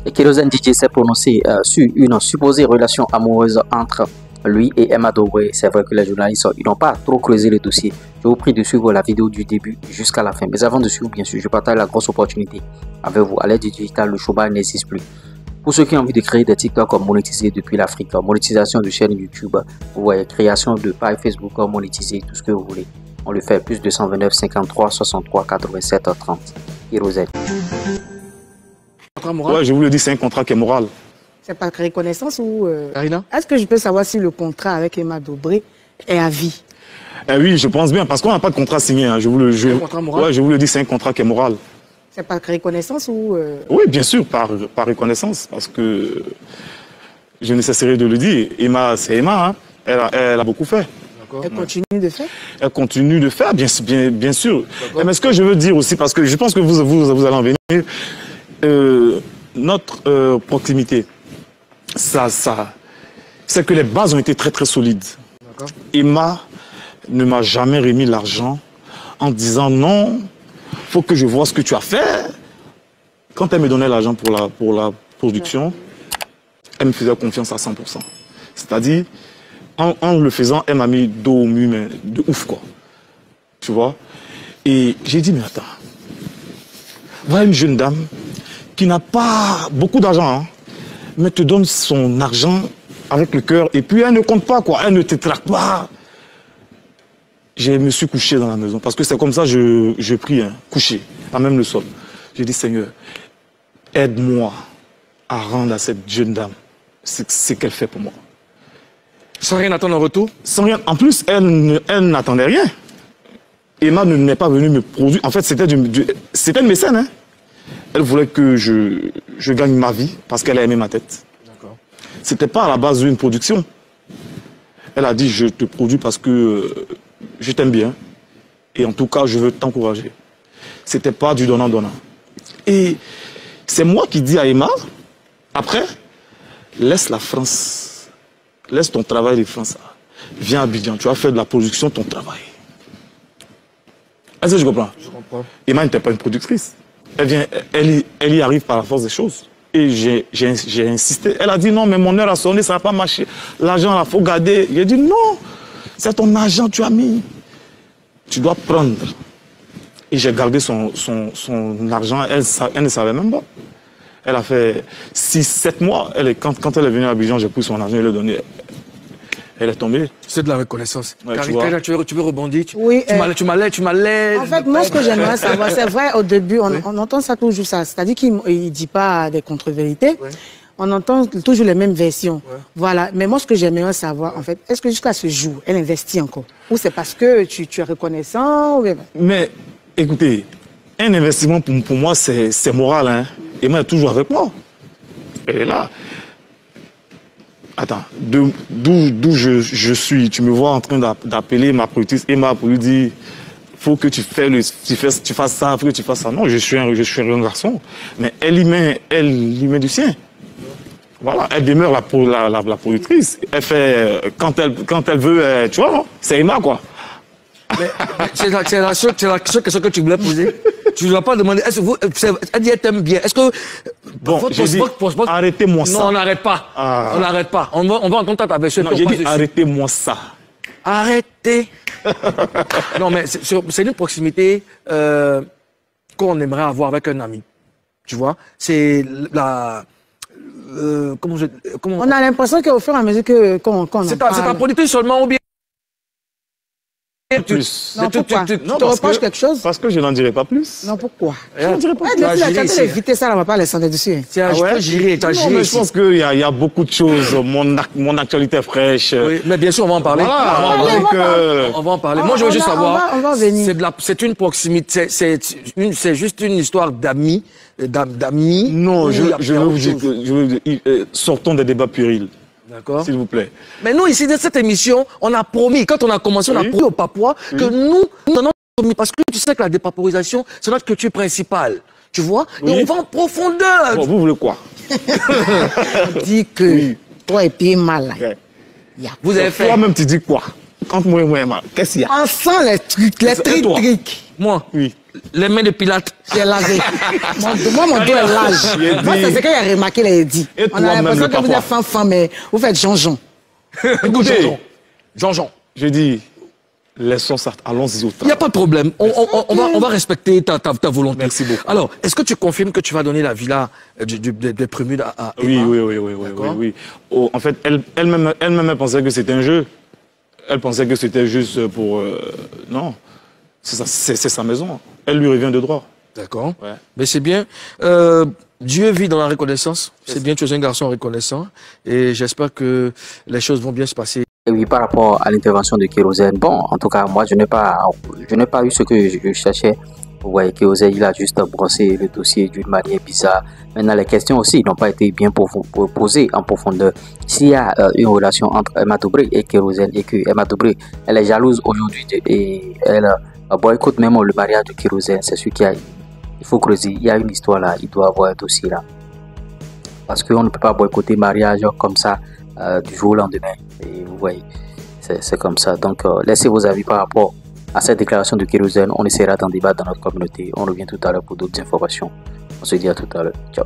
Et Kérosène DJ s'est prononcé sur une supposée relation amoureuse entre lui et Emma Dobré. C'est vrai que les journalistes ils n'ont pas trop creusé le dossier. Je vous prie de suivre la vidéo du début jusqu'à la fin. Mais avant de suivre, bien sûr, je partage la grosse opportunité avec vous. À l'aide du digital, le showbag n'existe plus. Pour ceux qui ont envie de créer des TikTok monétisés depuis l'Afrique, monétisation de chaîne YouTube, vous voyez, création de page Facebook monétisée, tout ce que vous voulez. On le fait plus 229 53 63 87 30. Kérosène. Ouais, je vous le dis, c'est un contrat qui est moral. C'est pas reconnaissance ou... Karina? Est-ce que je peux savoir si le contrat avec Emma Dobré est à vie? Oui, je pense bien, parce qu'on n'a pas de contrat signé. Hein. Je vous le dis, c'est un contrat qui est moral. C'est pas reconnaissance ou... Oui, bien sûr, par reconnaissance, parce que je ne cesserai de le dire. Emma, c'est Emma, hein. Elle a beaucoup fait. Elle continue de faire? Elle continue de faire, bien sûr. Mais ce que je veux dire aussi, parce que je pense que vous allez en venir, notre proximité, c'est que les bases ont été très très solides. Emma ne m'a jamais remis l'argent en disant non, faut que je vois ce que tu as fait. Quand elle me donnait l'argent pour la production, elle me faisait confiance à 100%. C'est-à-dire, en le faisant, elle m'a mis dos au mur, mais de ouf, quoi. Tu vois? Et j'ai dit, mais attends, voilà une jeune dame qui n'a pas beaucoup d'argent, hein, mais te donne son argent avec le cœur, et puis elle ne compte pas, quoi. Elle ne te traque pas. Je me suis couché dans la maison, parce que c'est comme ça que je prie, hein, couché, pas même le sol. J'ai dit, Seigneur, aide-moi à rendre à cette jeune dame ce qu'elle fait pour moi. Sans rien attendre en retour? Sans rien. En plus, elle n'attendait rien. Emma n'est pas venue me produire. En fait, c'était une mécène. Hein. Elle voulait que je gagne ma vie parce qu'elle a aimé ma tête. C'était pas à la base d'une production. Elle a dit, je te produis parce que je t'aime bien. Et en tout cas, je veux t'encourager. C'était pas du donnant-donnant. Et c'est moi qui dis à Emma, après, laisse la France. Laisse ton travail de France. Viens à Abidjan, tu vas faire de la production ton travail. Est-ce que je comprends? Je comprends. Emma n'était pas une productrice. Elle y arrive par la force des choses. Et j'ai insisté. Elle a dit non, mais mon heure a sonné, ça n'a pas marché. L'argent, il faut garder. J'ai dit non, c'est ton argent, tu as mis. Tu dois prendre. Et j'ai gardé son argent. Elle ne savait même pas. Elle a fait 6-7 mois. Quand elle est venue à Abidjan, j'ai pris son argent et lui ai donné. Elle est tombée. C'est de la reconnaissance. Ouais, Karina, tu veux rebondir? Oui. Tu m'allais. En fait, moi, ce que j'aimerais savoir, c'est vrai, au début, on entend ça toujours, ça. C'est-à-dire qu'il ne dit pas des contre-vérités. Ouais. On entend toujours les mêmes versions. Ouais. Voilà. Mais moi, ce que j'aimerais savoir, en fait, est-ce que jusqu'à ce jour, elle investit encore? Ou c'est parce que tu es reconnaissant? Ou... Mais, écoutez, un investissement, pour moi, c'est moral, hein. Emma est toujours avec moi. Elle est là. Attends, d'où je suis, tu me vois en train d'appeler ma productrice Emma pour lui dire faut que tu fasses ça, faut que tu fasses ça. Non, je suis un garçon. Mais elle y met du sien. Voilà, elle demeure la productrice. Elle fait, quand elle veut, tu vois, non? C'est Emma, quoi. C'est la seule question que tu voulais poser. Tu ne lui as pas demandé. Elle dit qu'elle t'aime bien. Est-ce que. Bon, j'ai dit, arrêtez-moi ça. Non, on n'arrête pas. On n'arrête pas. On va entendre ta version. Non, j'ai dit, arrêtez-moi ça. Arrêtez. Non, mais c'est une proximité qu'on aimerait avoir avec un ami. Tu vois? C'est la. On a l'impression qu'au fur et à mesure qu'on c'est ta productrice seulement ou bien. Plus. Non, pourquoi? Tu te reproches quelque chose? Parce que je n'en dirai pas plus. Non, pourquoi? Je n'en dirai pas plus. Tu as évité ça, on ne va pas laisser dessus. Tiens, je peux gérer. Non, mais je pense qu'il y a beaucoup de choses. Mon actualité est fraîche. Oui, mais bien sûr, on va en parler. On va en parler. Moi, je veux juste savoir. C'est une proximité. C'est juste une histoire d'amis. Non, je veux vous dire, sortons des débats puérils. D'accord. S'il vous plaît. Mais nous, ici, dans cette émission, on a promis, quand on a commencé, on a promis aux Papouas que nous en promis. Parce que tu sais que la dépaporisation, c'est notre culture principale. Tu vois? Et on va en profondeur. Bon, vous voulez quoi? On dit que toi et puis mal. Vous avez fait. Toi-même, tu dis quoi? Entre moi et moi, Emma, qu'est-ce qu'il y a? On sent les trucs, les trics. Moi, oui. Les mains de Pilate. J'ai lavé. Moi, mon dos est large. Moi, c'est ce qu'il a remarqué, il a dit. Et on a l'impression que vous êtes fan, mais vous faites Jean-Jean. Écoutez, Jean-Jean. Je dis, laissons ça, allons-y au temps. Il n'y a pas de problème. On va respecter ta volonté. Merci beaucoup. Alors, est-ce que tu confirmes que tu vas donner la villa des Prémudes à Emma? Oui. Oh, en fait, elle-même pensait que c'était un jeu. Elle pensait que c'était juste pour... non, c'est sa maison. Elle lui revient de droit. D'accord. Ouais. Mais c'est bien. Dieu vit dans la reconnaissance. C'est bien, tu es un garçon reconnaissant. Et j'espère que les choses vont bien se passer. Et oui, par rapport à l'intervention de Kérosène, bon, en tout cas, moi, je n'ai pas eu ce que je cherchais. Vous voyez, Kérosène, il a juste brossé le dossier d'une manière bizarre. Maintenant, les questions aussi n'ont pas été bien posées en profondeur. S'il y a une relation entre Emma Dobré et Kérosène, et que Emma Dobré, elle est jalouse aujourd'hui et elle boycotte même le mariage de Kérosène, c'est ce qu'il y a. Il faut creuser. Il y a une histoire là, il doit avoir un dossier là. Parce qu'on ne peut pas boycotter mariage comme ça du jour au lendemain. Et vous voyez, c'est comme ça. Donc, laissez vos avis par rapport à cette déclaration de Kérosène. On essaiera d'en débattre dans notre communauté. On revient tout à l'heure pour d'autres informations. On se dit à tout à l'heure. Ciao.